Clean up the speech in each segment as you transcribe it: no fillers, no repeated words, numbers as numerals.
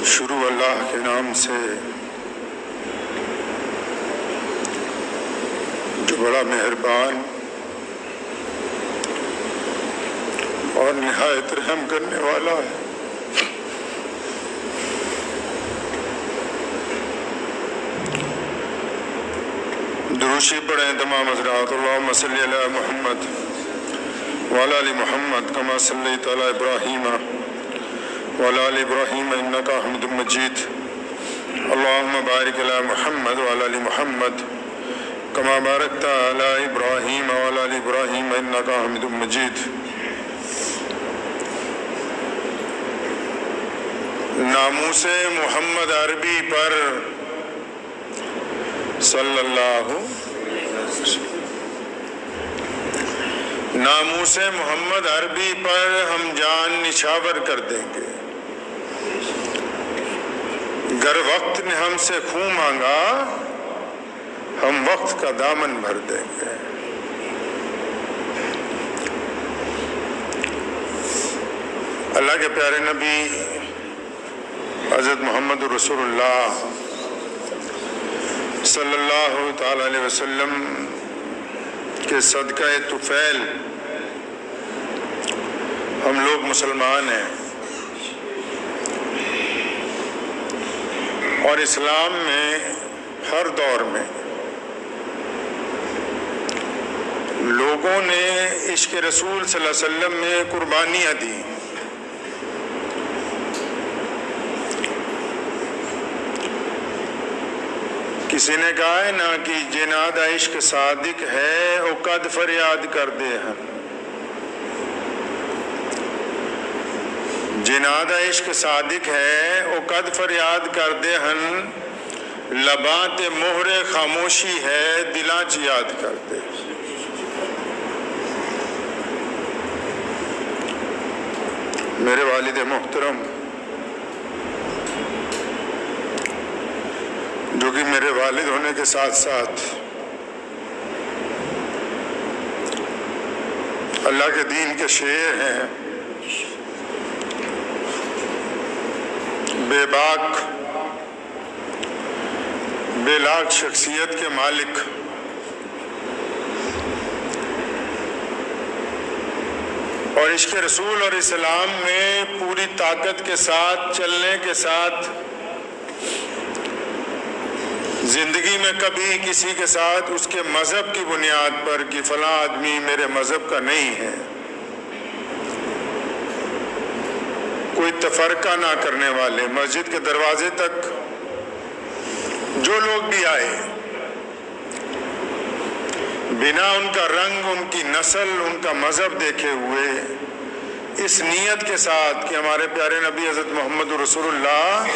شروع اللہ کے نام سے جو بڑا مہربان اور نہایت رحم کرنے والا ہے۔ دروشی پڑھیں تمام حضرات۔ اللہم صلی علی محمد وعلی آل محمد کما صلیت علی ابراہیم وعلی آل ابراہیم انکا حمید مجید۔ اللہم بارک علی محمد وعلی آل محمد کما بارکت علی ابراہیم وعلی آل ابراہیم انکا حمید مجید۔ ناموس محمد عربی پر صلی اللہ ناموس محمد عربی پر ہم جان نچھاور کر دیں گے، گر وقت نے ہم سے خوں مانگا ہم وقت کا دامن بھر دیں گے۔ اللہ کے پیارے نبی حضرت محمد رسول اللہ صلی اللہ تعالی علیہ وسلم کے صدقہ طفیل ہم لوگ مسلمان ہیں، اور اسلام میں ہر دور میں لوگوں نے عشق رسول صلی اللہ علیہ وسلم میں قربانیاں دی۔ کسی نے کہا ہے نا کہ جناد عشق صادق ہے او قد فریاد کر دے ہن، جناد عشق صادق ہے او قد فریاد کر دے ہن، لباں تے مہر خاموشی ہے دلاں چ یاد کر دے۔ میرے والد محترم جو کہ میرے والد ہونے کے ساتھ ساتھ اللہ کے دین کے شعر ہیں، بے باک بے لاک شخصیت کے مالک، اور عشق رسول اور اسلام میں پوری طاقت کے ساتھ چلنے کے ساتھ زندگی میں کبھی کسی کے ساتھ اس کے مذہب کی بنیاد پر کہ فلاں آدمی میرے مذہب کا نہیں ہے کوئی تفرقہ نہ کرنے والے، مسجد کے دروازے تک جو لوگ بھی آئے بنا ان کا رنگ، ان کی نسل، ان کا مذہب دیکھے ہوئے اس نیت کے ساتھ کہ ہمارے پیارے نبی حضرت محمد رسول اللہ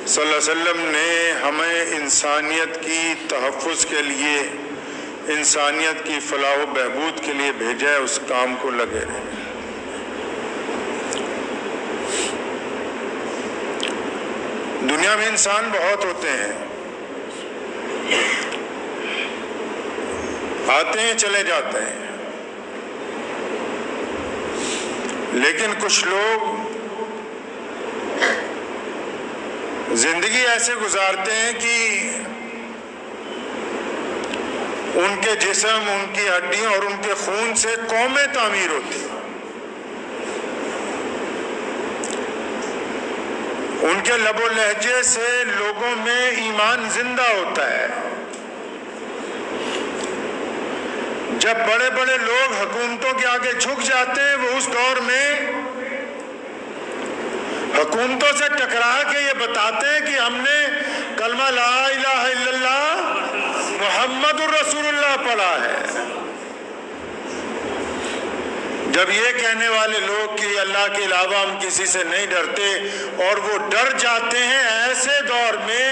صلی اللہ علیہ وسلم نے ہمیں انسانیت کی تحفظ کے لیے، انسانیت کی فلاح و بہبود کے لیے بھیجا ہے، اس کام کو لگے رہے۔ دنیا میں انسان بہت ہوتے ہیں، آتے ہیں چلے جاتے ہیں، لیکن کچھ لوگ زندگی ایسے گزارتے ہیں کہ ان کے جسم، ان کی ہڈیوں اور ان کے خون سے قومیں تعمیر ہوتی ہیں، ان کے لب و لہجے سے لوگوں میں ایمان زندہ ہوتا ہے۔ جب بڑے بڑے لوگ حکومتوں کے آگے جھک جاتے ہیں، وہ اس دور میں حکومتوں سے ٹکرا کے یہ بتاتے ہیں کہ ہم نے کلمہ لا الہ الا اللہ محمد الرسول اللہ پڑھا ہے۔ جب یہ کہنے والے لوگ کہ اللہ کے علاوہ ہم کسی سے نہیں ڈرتے اور وہ ڈر جاتے ہیں، ایسے دور میں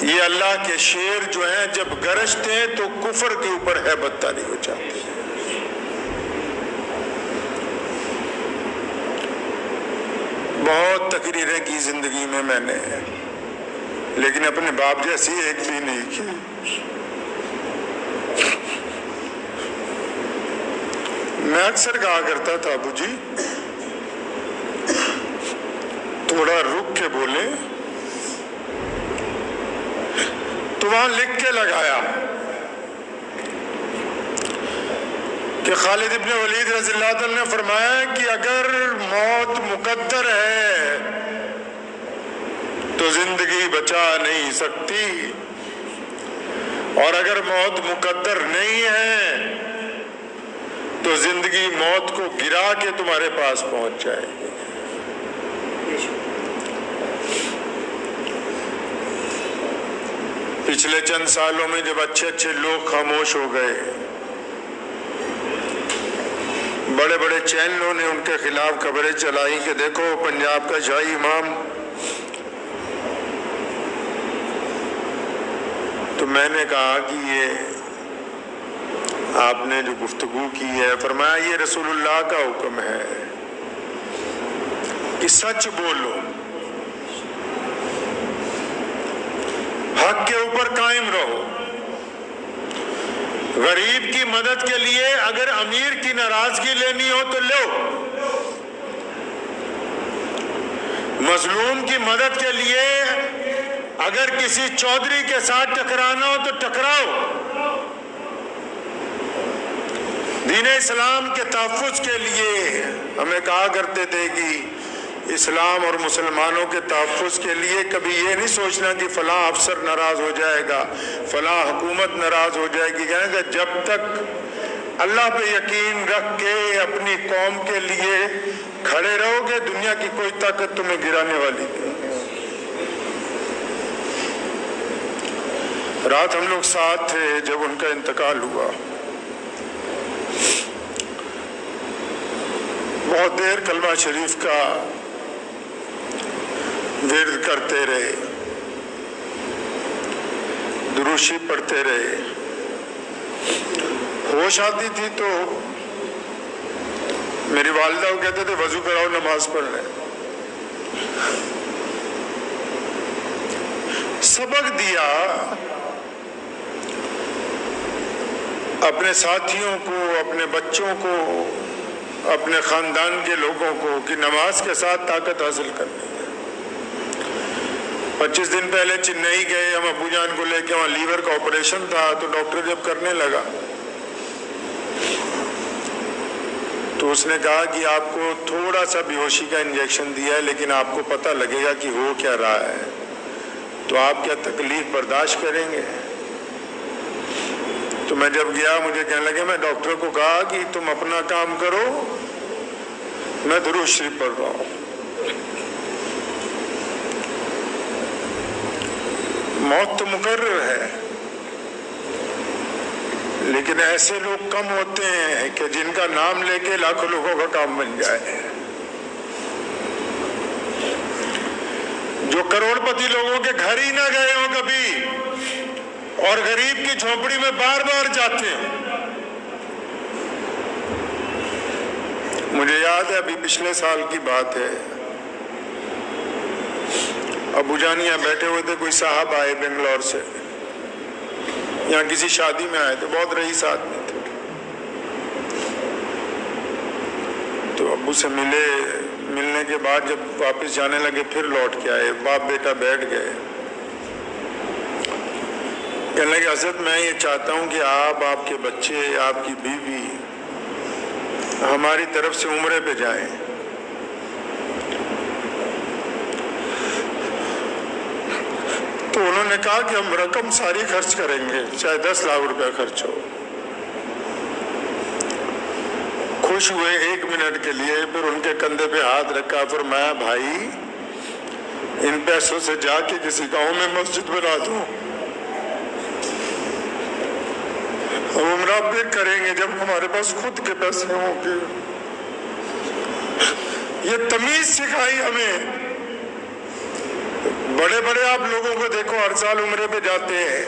یہ اللہ کے شیر جو ہیں جب گرجتے ہیں تو کفر کے اوپر ہیبت طاری ہو جاتی ہے۔ بہت تقریریں کی زندگی میں نے، لیکن اپنے باپ جیسی ایک بھی نہیں کی۔ میں اکثر کہا کرتا تھا ابو جی تھوڑا رک کے بولے، تو وہاں لکھ کے لگایا کہ خالد ابن ولید رضی اللہ عنہ نے فرمایا کہ اگر موت مقدر ہے تو زندگی بچا نہیں سکتی، اور اگر موت مقدر نہیں ہے تو زندگی موت کو گرا کے تمہارے پاس پہنچ جائے گی۔ پچھلے چند سالوں میں جب اچھے اچھے لوگ خاموش ہو گئے، بڑے بڑے چینلوں نے ان کے خلاف خبریں چلائی کہ دیکھو پنجاب کا شاہی امام، تو میں نے کہا کہ یہ آپ نے جو گفتگو کی ہے، فرمایا یہ رسول اللہ کا حکم ہے کہ سچ بولو، حق کے اوپر قائم رہو، غریب کی مدد کے لیے اگر امیر کی ناراضگی لینی ہو تو لو، مظلوم کی مدد کے لیے اگر کسی چودھری کے ساتھ ٹکرانا ہو تو ٹکراؤ، دین اسلام کے تحفظ کے لیے ہمیں کہا کرتے تھے کہ اسلام اور مسلمانوں کے تحفظ کے لیے کبھی یہ نہیں سوچنا کہ فلاں افسر ناراض ہو جائے گا، فلاں حکومت ناراض ہو جائے گی، کہیں گے جب تک اللہ پہ یقین رکھ کے اپنی قوم کے لیے کھڑے رہو گے دنیا کی کوئی طاقت تمہیں گرانے والی نہیں۔ رات ہم لوگ ساتھ تھے جب ان کا انتقال ہوا، بہت دیر کلمہ شریف کا ورد کرتے رہے، درود شریف پڑھتے رہے، ہوش آتی تھی تو میری والدہ وہ کہتے تھے وضو کراؤ نماز پڑھ لیں۔ سبق دیا اپنے ساتھیوں کو، اپنے بچوں کو، اپنے خاندان کے لوگوں کو کہ نماز کے ساتھ طاقت حاصل کرنی ہے۔ 25 دن پہلے چنئی گئے ہم ابو جان کو لے کے، وہاں لیور کا آپریشن تھا، تو ڈاکٹر جب کرنے لگا تو اس نے کہا کہ آپ کو تھوڑا سا بے ہوشی کا انجیکشن دیا ہے، لیکن آپ کو پتہ لگے گا کہ ہو کیا رہا ہے، تو آپ کیا تکلیف برداشت کریں گے؟ تو میں جب گیا مجھے کہنے لگے، میں ڈاکٹر کو کہا کہ تم اپنا کام کرو، میں درود شریف پڑھ رہا ہوں۔ موت تو مقرر ہے، لیکن ایسے لوگ کم ہوتے ہیں کہ جن کا نام لے کے لاکھوں لوگوں کا کام بن جائے، جو کروڑ پتی لوگوں کے گھر ہی نہ گئے ہوں کبھی، اور غریب کی جھونپڑی میں بار بار جاتے ہیں۔ مجھے یاد ہے ابھی پچھلے سال کی بات ہے، ابو جان یہاں بیٹھے ہوئے تھے، کوئی صاحب آئے بنگلور سے، یہاں کسی شادی میں آئے تھے، بہت رئیس آدمی تھے، تو ابو سے ملنے کے بعد جب واپس جانے لگے پھر لوٹ کے آئے، باپ بیٹا بیٹھ گئے، کہنے لگے حضرت میں یہ چاہتا ہوں کہ آپ کے بچے، آپ کی بیوی ہماری طرف سے عمرے پہ جائیں۔ تو انہوں نے کہا کہ ہم رقم ساری خرچ کریں گے، چاہے 10 لاکھ روپیہ خرچ ہو۔ خوش ہوئے 1 منٹ کے لیے، پھر ان کے کندھے پہ ہاتھ رکھا، فرمایا بھائی ان پیسوں سے جا کے کسی گاؤں میں مسجد بنا دو، ہم عمرہ پھر کریں گے جب ہمارے پاس خود کے پیسے ہوں گے۔ یہ تمیز سکھائی ہمیں۔ بڑے بڑے آپ لوگوں کو دیکھو ہر سال عمرے پہ جاتے ہیں،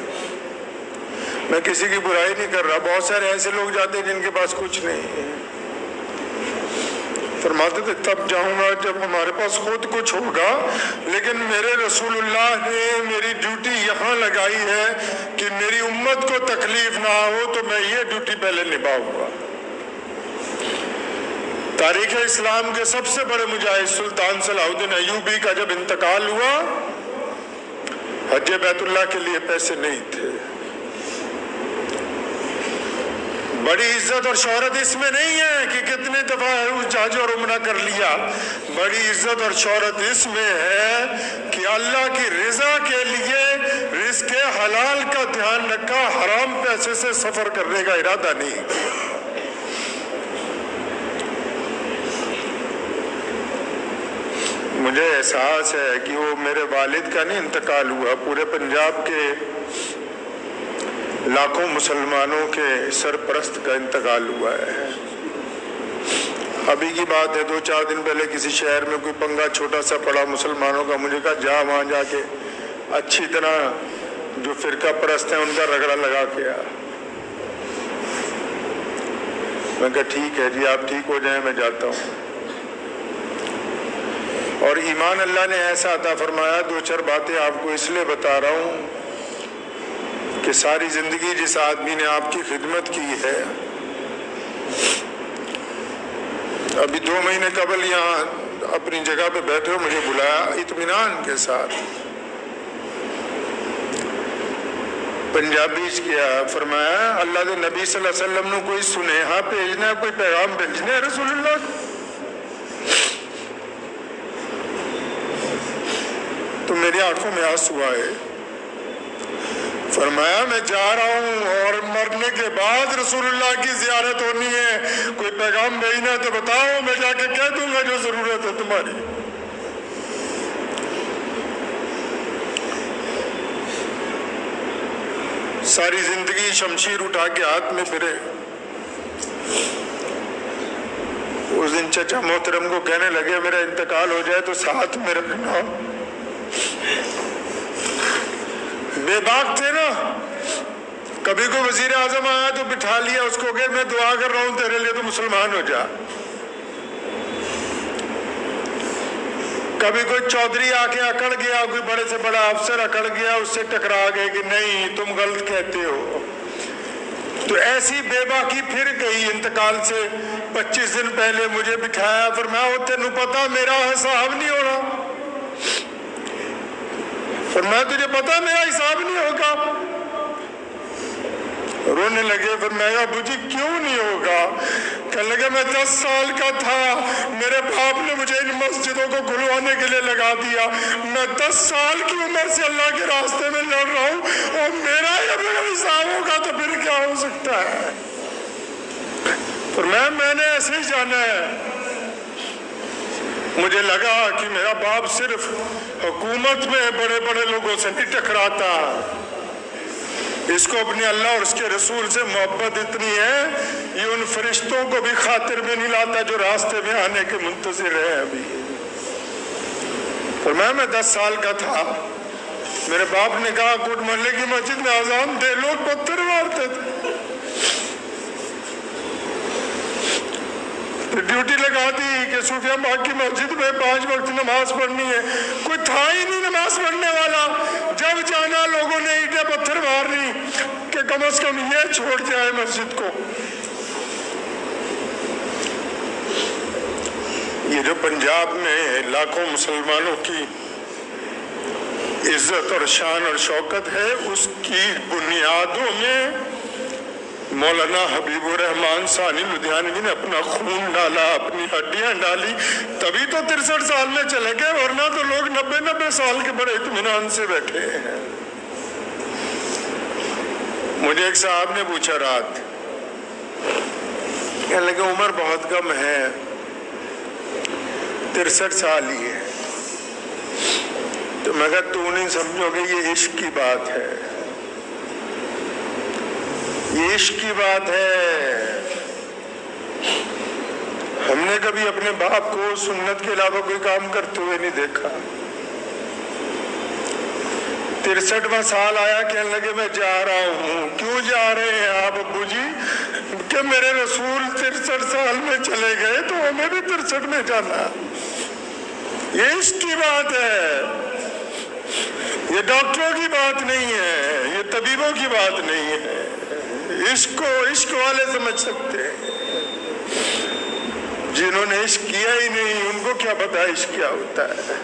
میں کسی کی برائی نہیں کر رہا، بہت سارے ایسے لوگ جاتے ہیں جن کے پاس کچھ نہیں ہے، فرماتے تھے تب جاؤں گا جب ہمارے پاس خود کچھ ہوگا، لیکن میرے رسول اللہ نے میری ڈیوٹی یہاں لگائی ہے کہ میری امت کو تکلیف نہ ہو، تو میں یہ ڈیوٹی پہلے نبھاؤں گا۔ تاریخ اسلام کے سب سے بڑے مجاہد سلطان صلاح الدین ایوبی کا جب انتقال ہوا، حج بیت اللہ کے لیے پیسے نہیں تھے۔ بڑی عزت اور شہرت اس میں نہیں ہے کہ کتنے دفعہ حج اور عمرہ کر لیا، بڑی عزت اور شہرت اس میں ہے کہ اللہ کی رضا کے لیے رزق حلال کا دھیان رکھا، حرام پیسے سے سفر کرنے کا ارادہ نہیں۔ مجھے احساس ہے کہ وہ میرے والد کا نہیں انتقال ہوا، پورے پنجاب کے لاکھوں مسلمانوں کے سرپرست کا انتقال ہوا ہے۔ ابھی کی بات ہے، 2-4 دن پہلے کسی شہر میں کوئی پنگا چھوٹا سا پڑا مسلمانوں کا، مجھے کہا جا وہاں جا کے اچھی طرح جو فرقہ پرست ہیں ان کا رگڑا لگا کے آ۔ میں کہا ٹھیک ہے جی، آپ ٹھیک ہو جائیں، میں جاتا ہوں۔ اور ایمان اللہ نے ایسا عطا فرمایا، 2-4 باتیں آپ کو اس لیے بتا رہا ہوں کہ ساری زندگی جس آدمی نے آپ کی خدمت کی ہے، ابھی 2 مہینے قبل یہاں اپنی جگہ پہ بیٹھے ہو، مجھے بلایا اطمینان کے ساتھ، پنجابی کیا، فرمایا اللہ کے نبی صلی اللہ علیہ وسلم نے کوئی سنیہا بھیجنا ہے، کوئی پیغام بھیجنا ہے رسول اللہ کو، تو میری آنکھوں میں آنسو آئے۔ فرمایا میں جا رہا ہوں اور مرنے کے بعد رسول اللہ کی زیارت ہونی ہے، کوئی پیغام بھیجنا ہے تو بتاؤ، میں جا کے کہہ دوں گا جو ضرورت ہے تمہاری۔ ساری زندگی شمشیر اٹھا کے ہاتھ میں پھرے۔ اس دن چچا محترم کو کہنے لگے میرا انتقال ہو جائے تو ساتھ میں رکھنا، بے باک تھے نا، کبھی کوئی وزیر اعظم آیا تو بٹھا لیا اس کو کہ میں دعا کر رہا ہوں تیرے لیے، تو مسلمان ہو جا۔ کبھی کوئی چودھری آ کے اکڑ گیا، کوئی بڑے سے بڑا افسر اکڑ گیا، اس سے ٹکرا گئے کہ نہیں تم غلط کہتے ہو، تو ایسی بے باکی پھر گئی۔ انتقال سے 25 دن پہلے مجھے بٹھایا، فرمایا تینوں پتا میرا حساب نہیں ہونا، فرمایا تجھے پتا میرا حساب نہیں ہوگا، رونے لگے۔ فرمایا ابو جی کیوں نہیں ہوگا؟ کہنے لگے میں 10 سال کا تھا، میرے باپ نے مجھے ان مسجدوں کو کھلوانے کے لیے لگا دیا، میں 10 سال کی عمر سے اللہ کے راستے میں لڑ رہا ہوں، اور میرا اگر حساب ہوگا تو پھر کیا ہو سکتا ہے؟ فرمایا میں نے ایسے ہی جانا ہے، مجھے لگا کہ میرا باپ صرف حکومت میں بڑے بڑے لوگوں سے نہیں ٹکراتا، اس کو اپنے اللہ اور اس کے رسول سے محبت اتنی ہے یہ ان فرشتوں کو بھی خاطر میں نہیں لاتا جو راستے میں آنے کے منتظر ہیں۔ ابھی فرمایا میں 10 سال کا تھا، میرے باپ نے کہا کوٹ محلے کی مسجد میں اذان دے، لوگ پتھر مارتے تھے، ڈیوٹی لگا دی کہ صوفیہ باغ کی مسجد میں 5 وقت نماز پڑھنی ہے، کوئی تھا ہی نہیں نماز پڑھنے والا، جب جانا لوگوں نے اینٹیں پتھر مارنی کہ کم از کم یہ چھوڑ جائے مسجد کو۔ یہ جو پنجاب میں لاکھوں مسلمانوں کی عزت اور شان اور شوکت ہے، اس کی بنیادوں میں مولانا حبیب الرحمان ثانی لدھیانوی نے اپنا خون ڈالا، اپنی ہڈیاں ڈالی، تبھی تو 63 سال میں چلے گئے، ورنہ تو لوگ 90 سال کے بڑے اطمینان سے بیٹھے ہیں۔ مجھے ایک صاحب نے پوچھا رات، کہنے لگے عمر بہت کم ہے، 63 سال ہی ہے، تو میں کہا تو نہیں سمجھو گے یہ عشق کی بات ہے، یہ عشق کی بات ہے۔ ہم نے کبھی اپنے باپ کو سنت کے علاوہ کوئی کام کرتے ہوئے نہیں دیکھا۔ 63واں سال آیا، کہنے لگے میں جا رہا ہوں۔ کیوں جا رہے ہیں آپ ابو جی؟ کہ میرے رسول 63 سال میں چلے گئے تو ہمیں بھی 63 میں جانا۔ یہ عشق کی بات ہے، یہ ڈاکٹروں کی بات نہیں ہے، یہ طبیبوں کی بات نہیں ہے، عشق کو عشق والے سمجھ سکتے ہیں، جنہوں جنہوں نے عشق کیا ہی نہیں ان کو کیا پتا عشق کیا ہوتا ہے.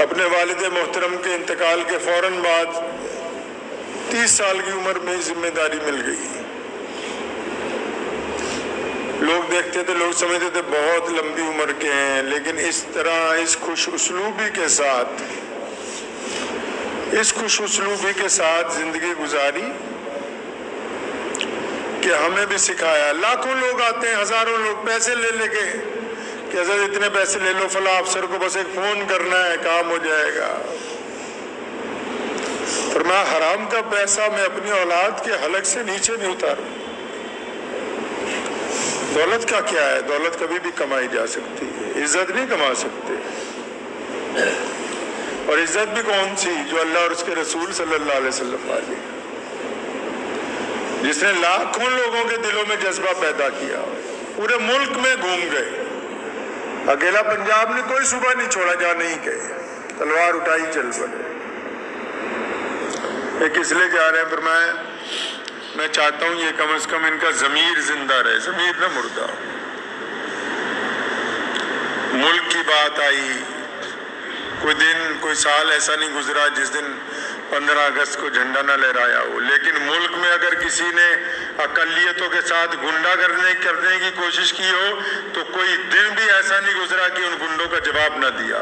اپنے والد محترم کے انتقال کے فوراً بعد 30 سال کی عمر میں ذمہ داری مل گئی. لوگ دیکھتے تھے، لوگ سمجھتے تھے بہت لمبی عمر کے ہیں، لیکن اس طرح اس خوش اسلوبی کے ساتھ زندگی گزاری کہ ہمیں بھی سکھایا. لاکھوں لوگ آتے ہیں، ہزاروں لوگ پیسے لے کے کہ حضرت اتنے پیسے لے لو، فلاں افسر کو بس ایک فون کرنا ہے، کام ہو جائے گا. فرمایا حرام کا پیسہ میں اپنی اولاد کے حلق سے نیچے نہیں اتاروں. دولت کا کیا ہے؟ دولت کبھی بھی کمائی جا سکتی ہے، عزت نہیں کما سکتے. اور عزت بھی کون سی؟ جو اللہ اور اس کے رسول صلی اللہ علیہ وسلم والی، جس نے لاکھوں لوگوں کے دلوں میں جذبہ پیدا کیا، پورے ملک میں گھوم گئے. اکیلا پنجاب نے کوئی صوبہ نہیں چھوڑا جہاں نہیں گئے، تلوار اٹھائی چل پڑے. ایک اس لیے جا رہے ہیں، فرمایا میں چاہتا ہوں یہ کم از کم ان کا ضمیر زندہ رہے، ضمیر نہ مردہ. ملک کی بات آئی، کوئی دن کوئی سال ایسا نہیں گزرا جس دن 15 اگست کو جھنڈا نہ لہرایا ہو. لیکن ملک میں اگر کسی نے اقلیتوں کے ساتھ گنڈا کرنے کی کوشش کی ہو تو کوئی دن بھی ایسا نہیں گزرا کہ ان گنڈوں کا جواب نہ دیا.